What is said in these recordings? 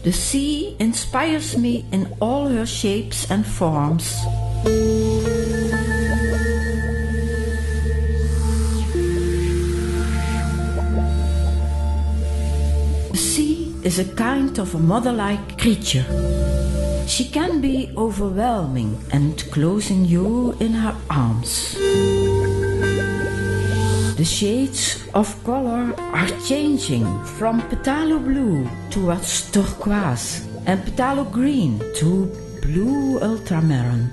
The sea inspires me in all her shapes and forms. The sea is a kind of a mother-like creature. She can be overwhelming and closing you in her arms. The shades of color are changing from phthalo blue towards turquoise and phthalo green to blue ultramarine.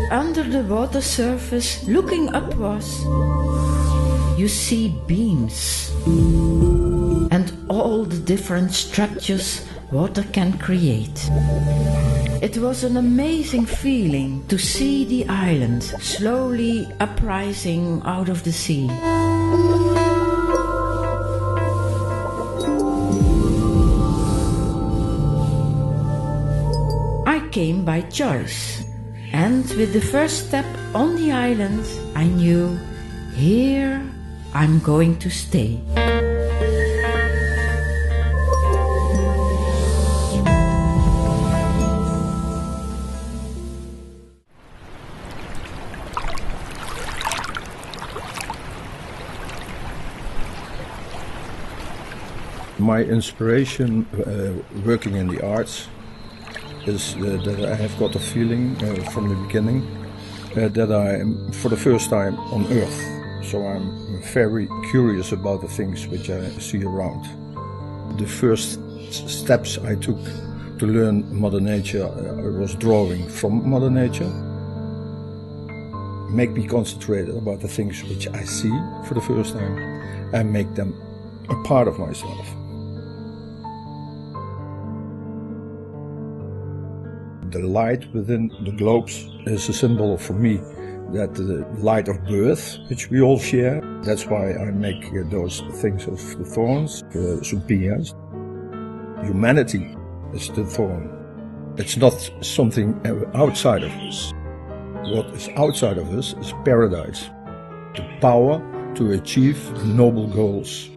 Under the water surface, looking upwards, you see beams and all the different structures water can create. It was an amazing feeling to see the island slowly uprising out of the sea. I came by choice, and with the first step on the island, I knew, here I'm going to stay. My inspiration working in the arts is that I have got a feeling from the beginning that I am for the first time on Earth. So I'm very curious about the things which I see around. The first steps I took to learn Mother Nature was drawing from Mother Nature. Make me concentrate about the things which I see for the first time and make them a part of myself. The light within the globes is a symbol for me that the light of birth, which we all share. That's why I make those things of the thorns, suppias. Humanity is the thorn. It's not something outside of us. What is outside of us is paradise, the power to achieve noble goals.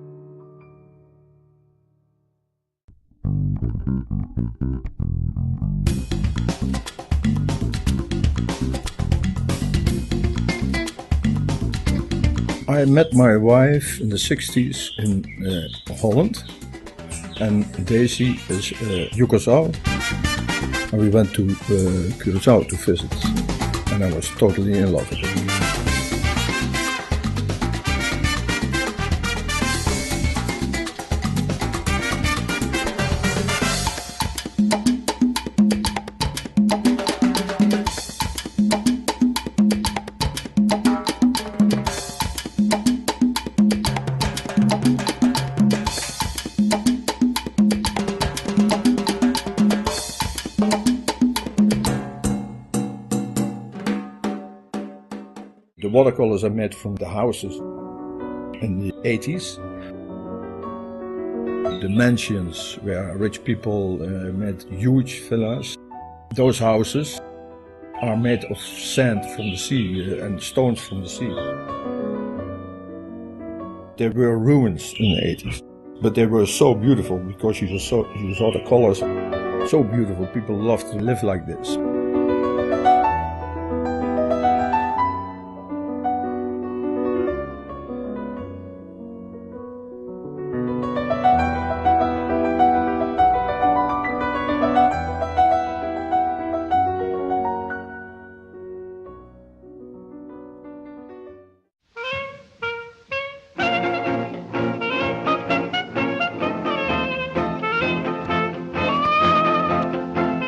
I met my wife in the 60s in Holland, and Daisy is Curaçao, and we went to Curaçao to visit, and I was totally in love with it. The watercolors I made from the houses in the 80s. The mansions where rich people made huge villas. Those houses are made of sand from the sea and stones from the sea. They were ruins in the 80s, but they were so beautiful because you saw the colors. So beautiful, people love to live like this.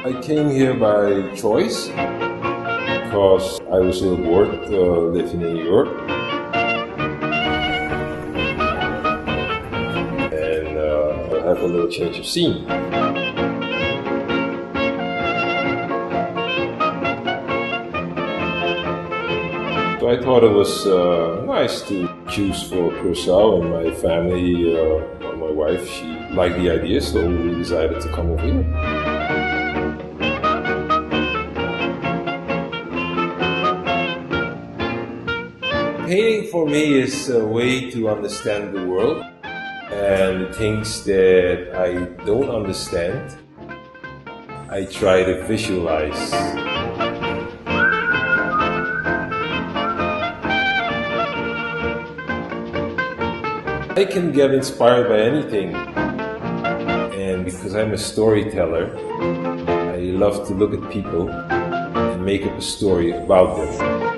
I came here by choice because I was a little bored living in Europe, and I have a little change of scene. So I thought it was nice to choose for Curaçao, and my family, my wife, she liked the idea, so we decided to come over here. painting for me is a way to understand the world, and the things that I don't understand, I try to visualize. I can get inspired by anything, and because I'm a storyteller, I love to look at people and make up a story about them.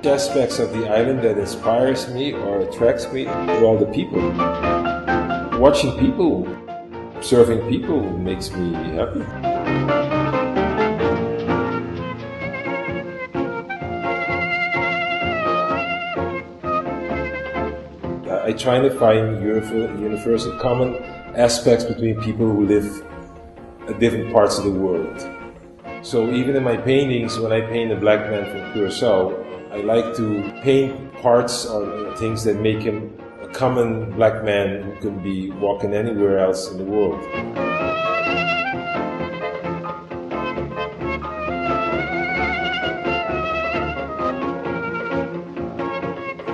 Aspects of the island that inspires me or attracts me, well, the people. Watching people, observing people makes me happy. I try to find universal common aspects between people who live at different parts of the world. So even in my paintings, when I paint a black man from Curaçao, I like to paint parts or things that make him a common black man who can be walking anywhere else in the world.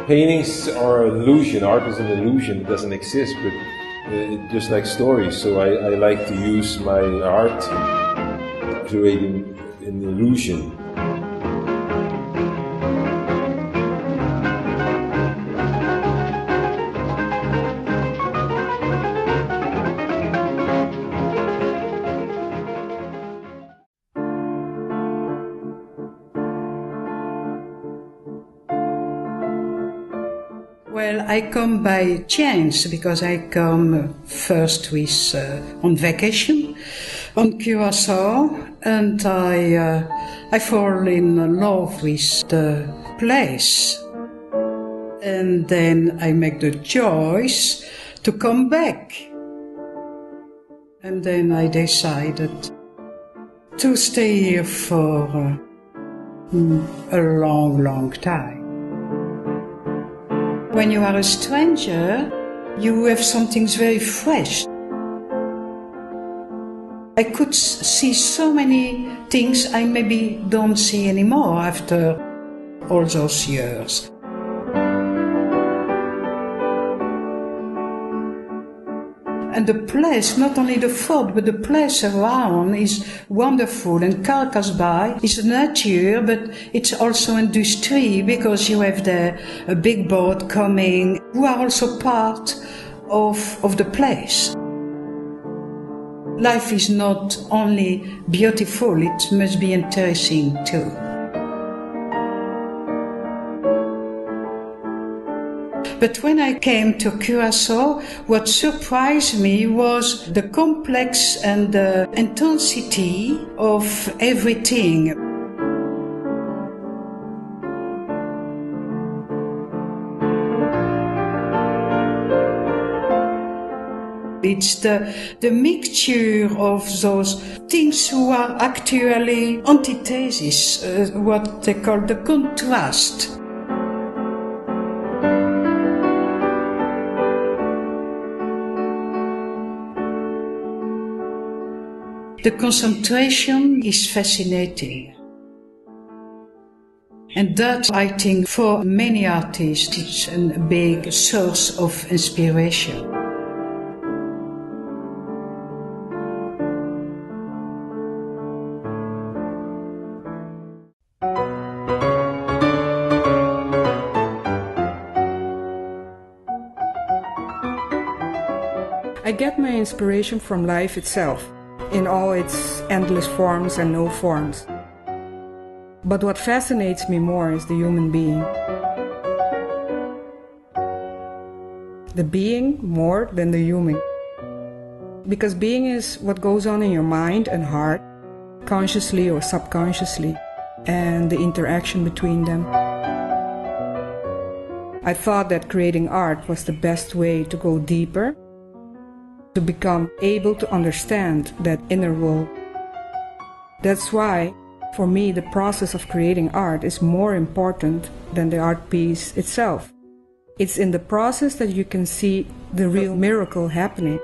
Paintings are an illusion. Art is an illusion. It doesn't exist, but just like stories. So I like to use my art to create an illusion. Well, I come by chance because I come first with on vacation on Curaçao, and I fall in love with the place, and then I make the choice to come back, and then I decided to stay here for a long time. When you are a stranger, you have something very fresh. I could see so many things I maybe don't see anymore after all those years. And the place, not only the fort, but the place around is wonderful. And Curacao's is nature, but it's also industry, because you have there a big boat coming, who are also part of the place. Life is not only beautiful, it must be interesting too. But when I came to Curaçao, what surprised me was the complex and the intensity of everything. It's the mixture of those things who are actually antitheses, what they call the contrast. The concentration is fascinating. And that, I think, for many artists, is a big source of inspiration. I get my inspiration from life itself, in all its endless forms and no forms. But what fascinates me more is the human being. The being more than the human. Because being is what goes on in your mind and heart, consciously or subconsciously, and the interaction between them. I thought that creating art was the best way to go deeper, to become able to understand that inner world. That's why, for me, the process of creating art is more important than the art piece itself. It's in the process that you can see the real miracle happening.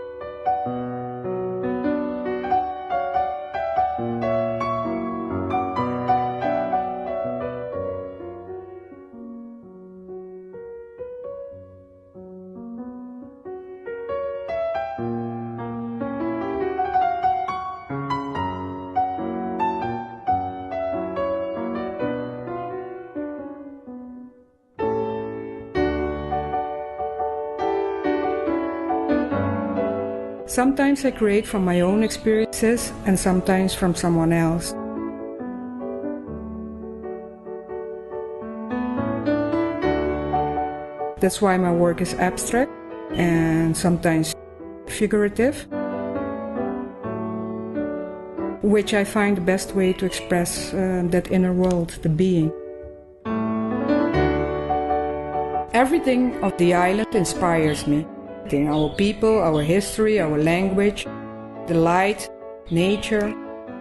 Sometimes I create from my own experiences and sometimes from someone else. That's why my work is abstract and sometimes figurative, which I find the best way to express that inner world, the being. Everything of the island inspires me. Our people, our history, our language, the light, nature,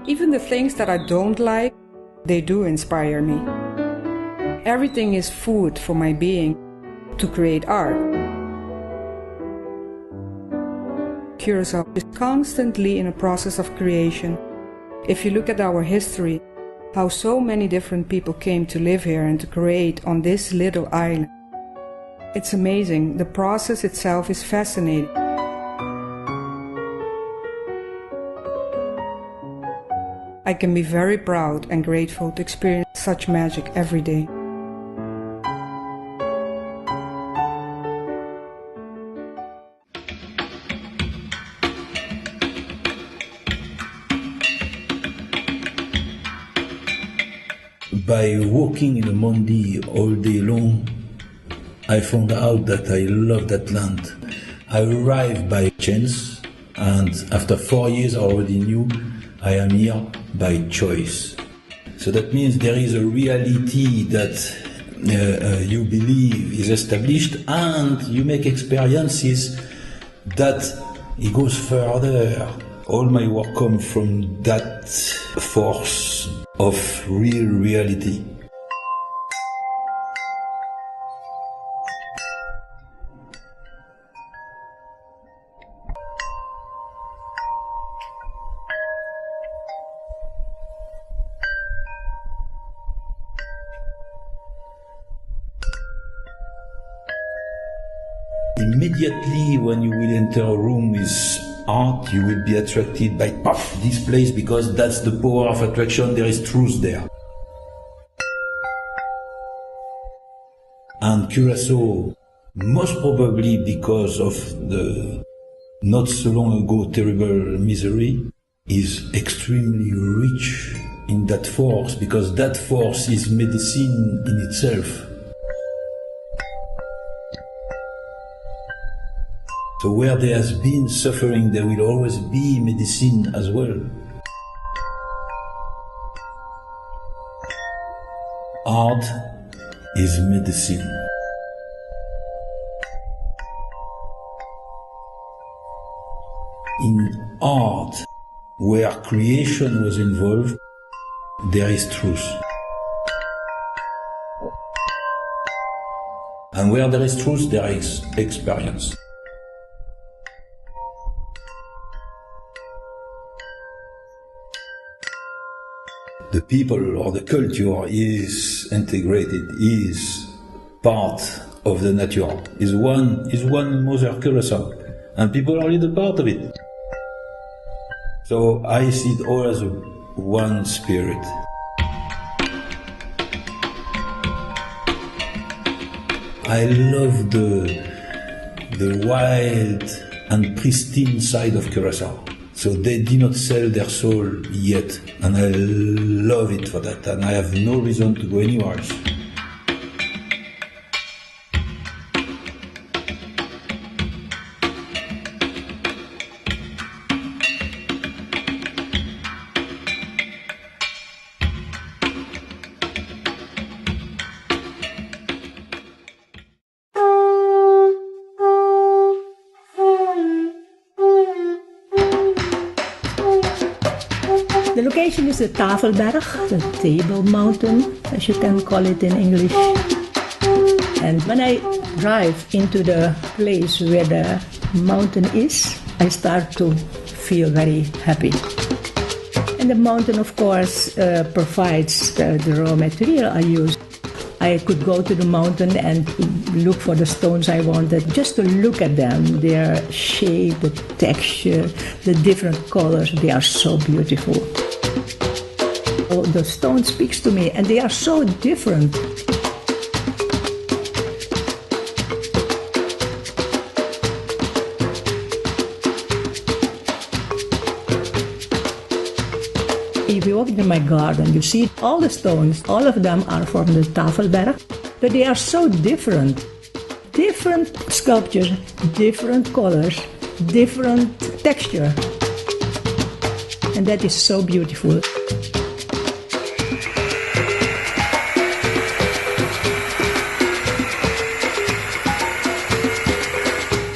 even the things that I don't like, they do inspire me. Everything is food for my being to create art. Curaçao is constantly in a process of creation. If you look at our history, how so many different people came to live here and to create on this little island. It's amazing. The process itself is fascinating. I can be very proud and grateful to experience such magic every day. By walking in the Mondi all day long, I found out that I love that land. I arrived by chance, and after 4 years I already knew I am here by choice. So that means there is a reality that you believe is established, and you make experiences that it goes further. All my work comes from that force of real reality. Immediately when you will enter a room with art, you will be attracted by this place, because that's the power of attraction. There is truth there. And Curaçao, most probably because of the not so long ago terrible misery, is extremely rich in that force, because that force is medicine in itself. So where there has been suffering, there will always be medicine as well. Art is medicine. In art, where creation was involved, there is truth. And where there is truth, there is experience. The people or the culture is integrated, is part of the nature, is one mother Curaçao, and people are a little part of it. So I see it all as one spirit. I love the wild and pristine side of Curaçao. So they did not sell their soul yet, and I love it for that, and I have no reason to go anywhere else. The location is the Tafelberg, the Table Mountain, as you can call it in English. And when I drive into the place where the mountain is, I start to feel very happy. And the mountain, of course, provides the raw material I use. I could go to the mountain and look for the stones I wanted, just to look at them, their shape, the texture, the different colors. They are so beautiful. Oh, the stone speaks to me, and they are so different. walking in my garden, you see all the stones, all of them are from the Tafelberg, but they are so different. Different sculptures, different colors, different texture. And that is so beautiful.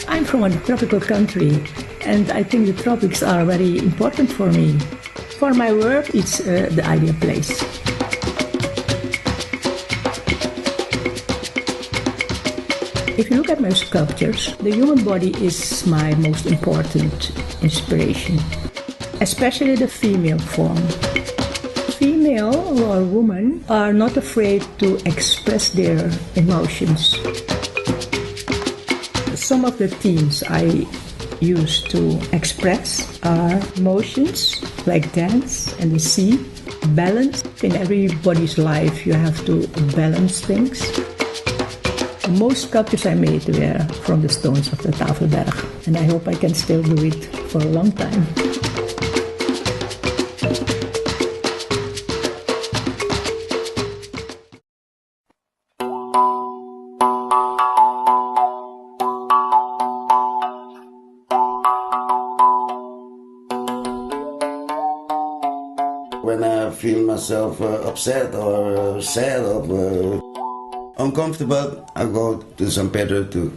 I'm from a tropical country, and I think the tropics are very important for me. For my work, it's the ideal place. If you look at my sculptures, the human body is my most important inspiration, especially the female form. Female or women are not afraid to express their emotions. Some of the themes I use to express are emotions, like dance and the sea, balance. In everybody's life you have to balance things. Most sculptures I made were from the stones of the Tafelberg, and I hope I can still do it for a long time. When I feel myself upset or sad or uncomfortable, I go to San Pedro to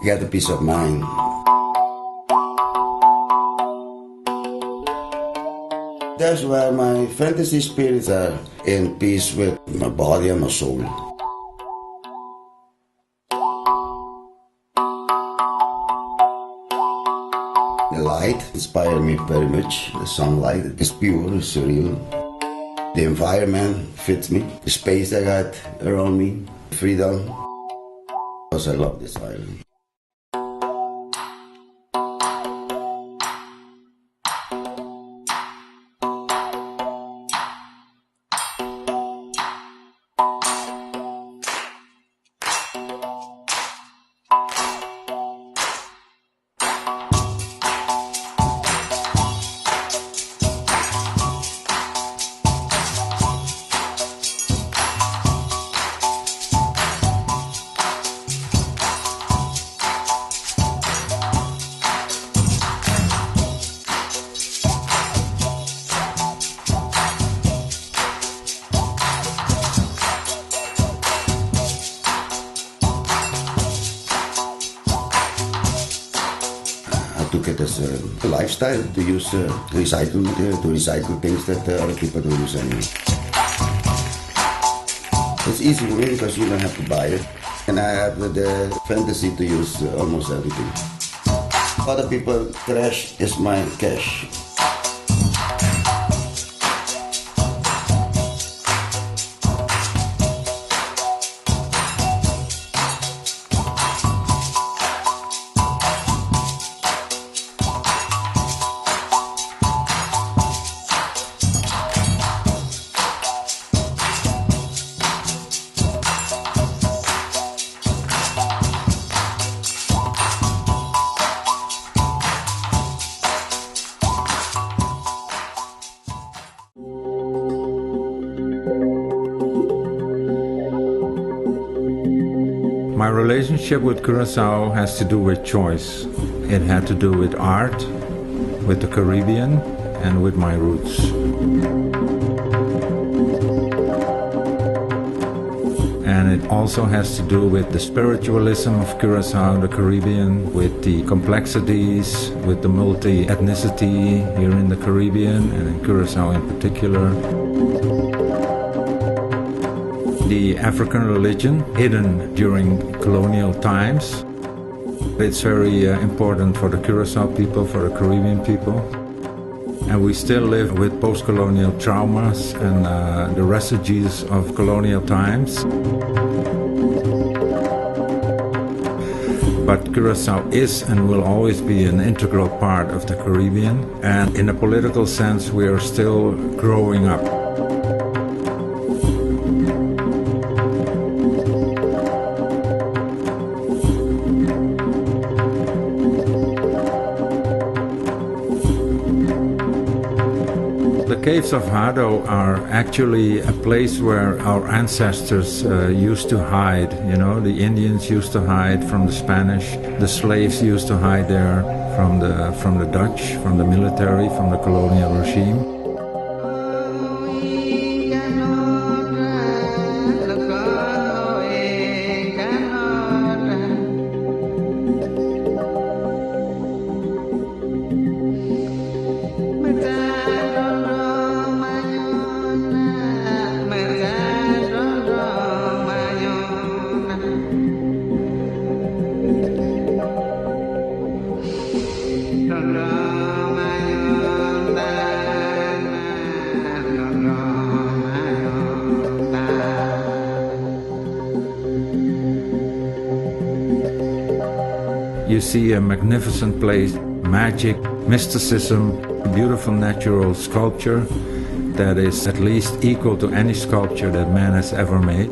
get a peace of mind. That's where my fantasy spirits are in peace with my body and my soul. The light inspired me very much. The sunlight is pure, surreal. The environment fits me. The space I got around me, freedom. Because I love this island. Took it as a lifestyle to use recycle material, to recycle things that other people don't use anymore. It's easy for me because you don't have to buy it, and I have the fantasy to use almost everything. Other people trash is my cash. My relationship with Curaçao has to do with choice. It had to do with art, with the Caribbean, and with my roots. And it also has to do with the spiritualism of Curaçao, the Caribbean, with the complexities, with the multi-ethnicity here in the Caribbean, and in Curaçao in particular. The African religion, hidden during colonial times. It's very important for the Curaçao people, for the Caribbean people. And we still live with post-colonial traumas and the residues of colonial times. But Curaçao is and will always be an integral part of the Caribbean. And in a political sense, we are still growing up. The caves of Hado are actually a place where our ancestors used to hide. You know, the Indians used to hide from the Spanish, the slaves used to hide there from the Dutch, from the military, from the colonial regime. You see a magnificent place, magic, mysticism, beautiful natural sculpture that is at least equal to any sculpture that man has ever made.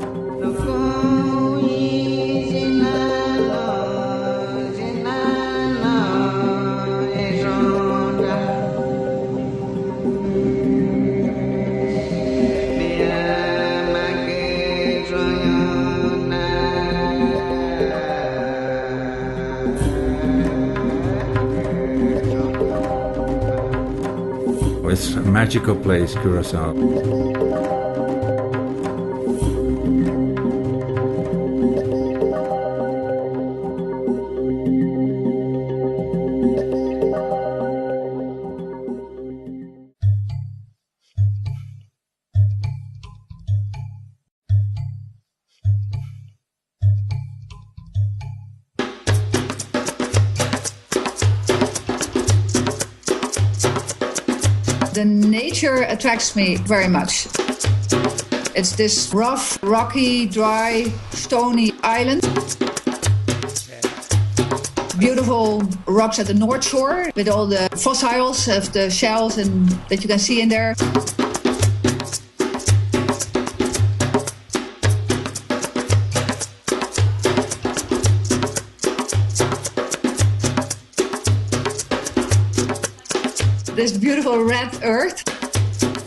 It's a magical place, Curaçao. The nature attracts me very much. It's this rough, rocky, dry, stony island. Beautiful rocks at the North Shore with all the fossils of the shells that you can see in there. This beautiful red earth.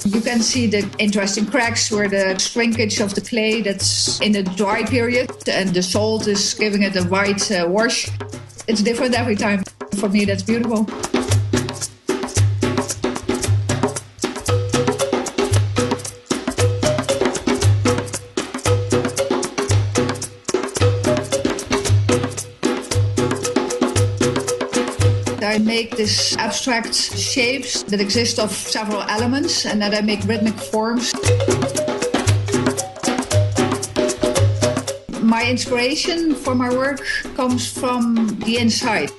You can see the interesting cracks where the shrinkage of the clay that's in the dry period and the salt is giving it a white wash. It's different every time. For me, that's beautiful. I make these abstract shapes that exist of several elements and that I make rhythmic forms. My inspiration for my work comes from the inside.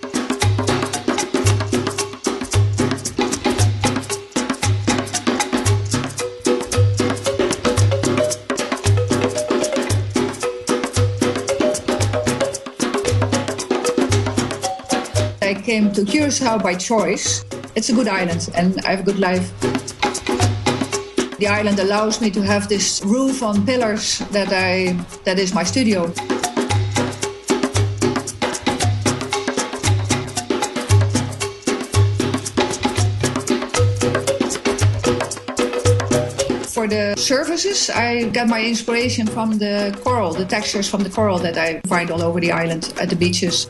I came to Curaçao by choice. It's a good island and I have a good life. The island allows me to have this roof on pillars that is my studio. For the surfaces, I get my inspiration from the coral, the textures from the coral that I find all over the island at the beaches.